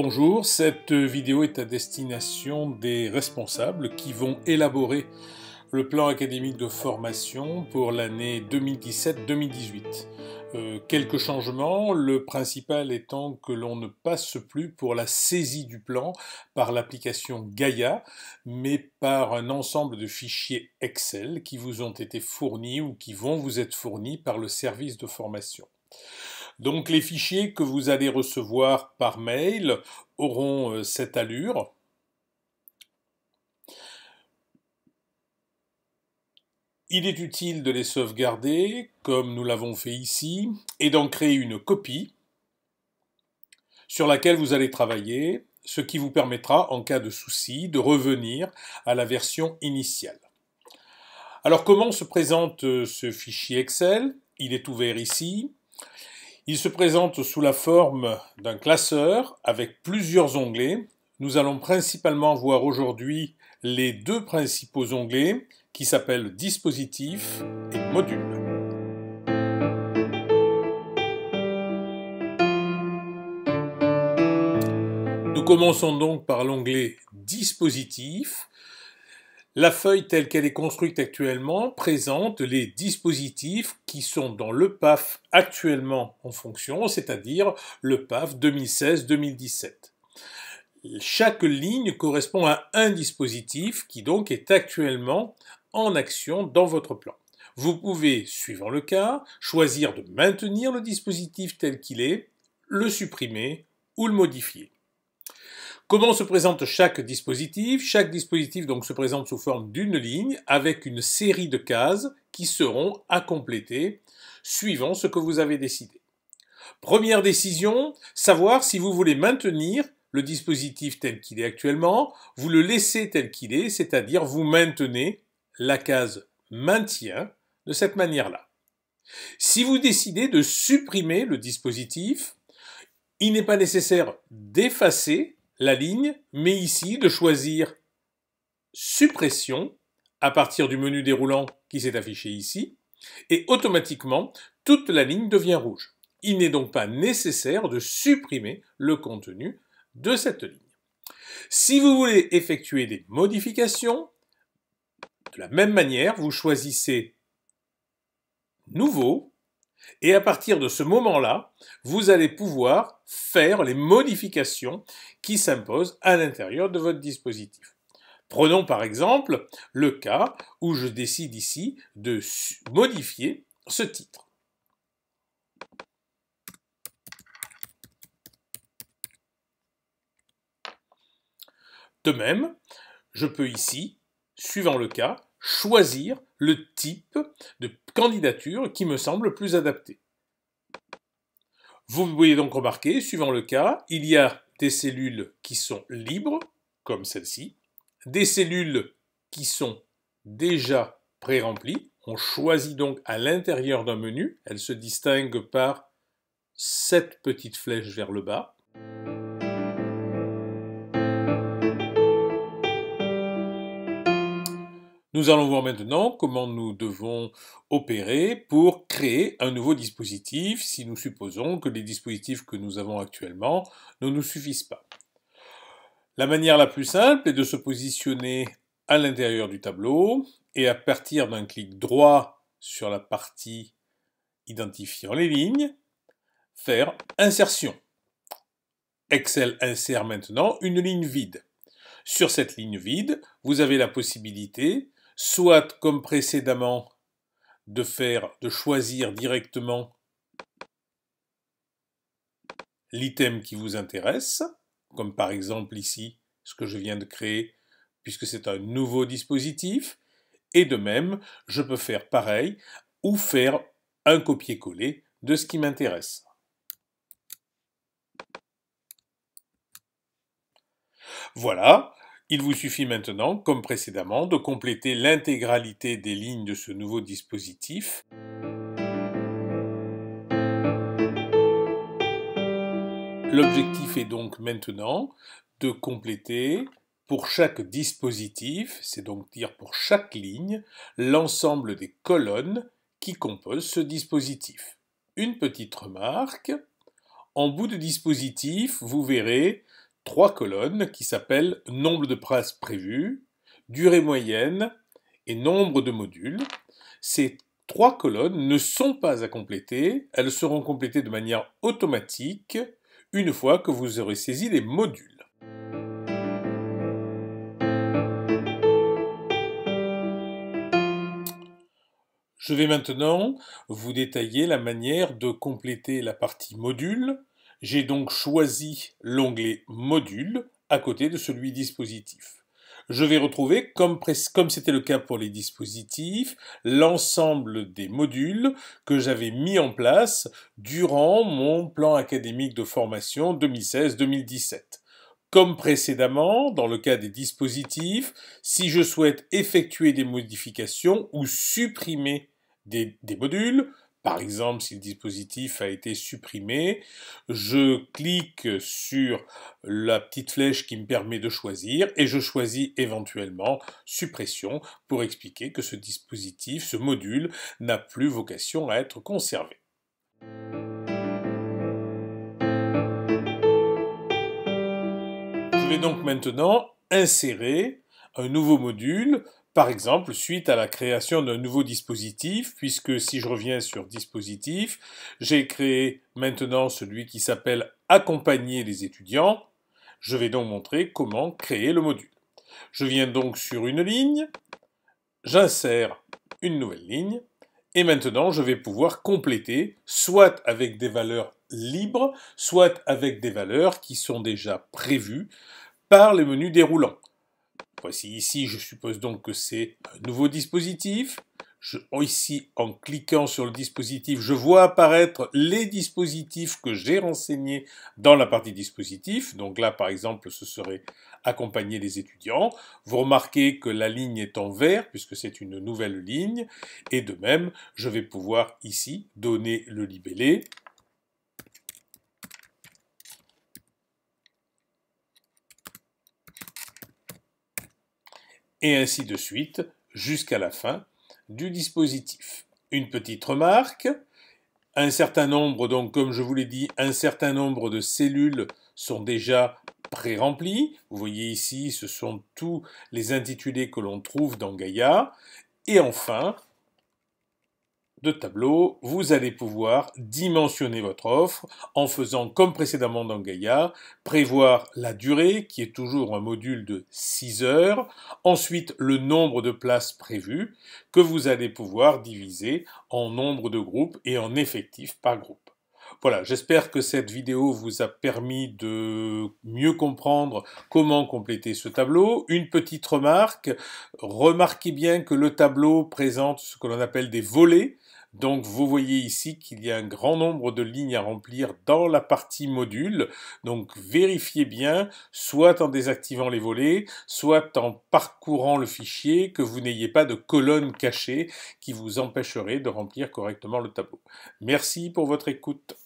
Bonjour, cette vidéo est à destination des responsables qui vont élaborer le plan académique de formation pour l'année 2017-2018. Quelques changements, le principal étant que l'on ne passe plus pour la saisie du plan par l'application Gaia, mais par un ensemble de fichiers Excel qui vous ont été fournis ou qui vont vous être fournis par le service de formation. Donc les fichiers que vous allez recevoir par mail auront cette allure. Il est utile de les sauvegarder, comme nous l'avons fait ici, et d'en créer une copie sur laquelle vous allez travailler, ce qui vous permettra, en cas de souci, de revenir à la version initiale. Alors comment se présente ce fichier Excel? Il est ouvert ici. Il se présente sous la forme d'un classeur avec plusieurs onglets. Nous allons principalement voir aujourd'hui les deux principaux onglets qui s'appellent Dispositifs et Modules. Nous commençons donc par l'onglet Dispositifs. La feuille telle qu'elle est construite actuellement présente les dispositifs qui sont dans le PAF actuellement en fonction, c'est-à-dire le PAF 2016-2017. Chaque ligne correspond à un dispositif qui donc est actuellement en action dans votre plan. Vous pouvez, suivant le cas, choisir de maintenir le dispositif tel qu'il est, le supprimer ou le modifier. Comment se présente chaque dispositif? Chaque dispositif donc se présente sous forme d'une ligne avec une série de cases qui seront à compléter suivant ce que vous avez décidé. Première décision, savoir si vous voulez maintenir le dispositif tel qu'il est actuellement, vous le laissez tel qu'il est, c'est-à-dire vous maintenez la case maintien de cette manière-là. Si vous décidez de supprimer le dispositif, il n'est pas nécessaire d'effacer la ligne, mais ici de choisir suppression à partir du menu déroulant qui s'est affiché ici, et automatiquement toute la ligne devient rouge. Il n'est donc pas nécessaire de supprimer le contenu de cette ligne. Si vous voulez effectuer des modifications, de la même manière, vous choisissez Nouveau, et à partir de ce moment-là, vous allez pouvoir faire les modifications qui s'imposent à l'intérieur de votre dispositif. Prenons par exemple le cas où je décide ici de modifier ce titre. De même, je peux ici, suivant le cas, choisir le type de candidature qui me semble plus adapté. Vous pouvez donc remarquer, suivant le cas, il y a des cellules qui sont libres, comme celle-ci, des cellules qui sont déjà pré-remplies. On choisit donc à l'intérieur d'un menu, elles se distinguent par cette petite flèche vers le bas. Nous allons voir maintenant comment nous devons opérer pour créer un nouveau dispositif si nous supposons que les dispositifs que nous avons actuellement ne nous suffisent pas. La manière la plus simple est de se positionner à l'intérieur du tableau et à partir d'un clic droit sur la partie identifiant les lignes, faire Insertion. Excel insère maintenant une ligne vide. Sur cette ligne vide, vous avez la possibilité soit comme précédemment de choisir directement l'item qui vous intéresse, comme par exemple ici ce que je viens de créer puisque c'est un nouveau dispositif, et de même je peux faire pareil ou faire un copier-coller de ce qui m'intéresse. Voilà. Il vous suffit maintenant, comme précédemment, de compléter l'intégralité des lignes de ce nouveau dispositif. L'objectif est donc maintenant de compléter pour chaque dispositif, c'est donc dire pour chaque ligne, l'ensemble des colonnes qui composent ce dispositif. Une petite remarque, en bout de dispositif, vous verrez 3 colonnes qui s'appellent nombre de places prévues, durée moyenne et nombre de modules. Ces 3 colonnes ne sont pas à compléter, elles seront complétées de manière automatique une fois que vous aurez saisi les modules. Je vais maintenant vous détailler la manière de compléter la partie module. J'ai donc choisi l'onglet module à côté de celui dispositif. Je vais retrouver, comme c'était le cas pour les dispositifs, l'ensemble des modules que j'avais mis en place durant mon plan académique de formation 2016-2017. Comme précédemment, dans le cas des dispositifs, si je souhaite effectuer des modifications ou supprimer des modules, par exemple si le dispositif a été supprimé, je clique sur la petite flèche qui me permet de choisir et je choisis éventuellement suppression pour expliquer que ce dispositif, ce module, n'a plus vocation à être conservé. Je vais donc maintenant insérer un nouveau module, par exemple suite à la création d'un nouveau dispositif, puisque si je reviens sur dispositif, j'ai créé maintenant celui qui s'appelle accompagner les étudiants. Je vais donc montrer comment créer le module. Je viens donc sur une ligne, j'insère une nouvelle ligne, et maintenant je vais pouvoir compléter, soit avec des valeurs libres, soit avec des valeurs qui sont déjà prévues par les menus déroulants. Voici ici, je suppose donc que c'est un nouveau dispositif. Ici, en cliquant sur le dispositif, je vois apparaître les dispositifs que j'ai renseignés dans la partie dispositif. Donc là, par exemple, ce serait accompagner les étudiants. Vous remarquez que la ligne est en vert, puisque c'est une nouvelle ligne. Et de même, je vais pouvoir ici donner le libellé. Et ainsi de suite, jusqu'à la fin du dispositif. Une petite remarque, un certain nombre, donc comme je vous l'ai dit, un certain nombre de cellules sont déjà pré-remplies. Vous voyez ici, ce sont tous les intitulés que l'on trouve dans Gaïa. Et enfin, de tableau, vous allez pouvoir dimensionner votre offre en faisant comme précédemment dans Gaïa, prévoir la durée qui est toujours un module de 6 heures, ensuite le nombre de places prévues que vous allez pouvoir diviser en nombre de groupes et en effectifs par groupe. Voilà, j'espère que cette vidéo vous a permis de mieux comprendre comment compléter ce tableau. Une petite remarque, remarquez bien que le tableau présente ce que l'on appelle des volets. Donc vous voyez ici qu'il y a un grand nombre de lignes à remplir dans la partie module. Donc vérifiez bien, soit en désactivant les volets, soit en parcourant le fichier, que vous n'ayez pas de colonnes cachées qui vous empêcheraient de remplir correctement le tableau. Merci pour votre écoute.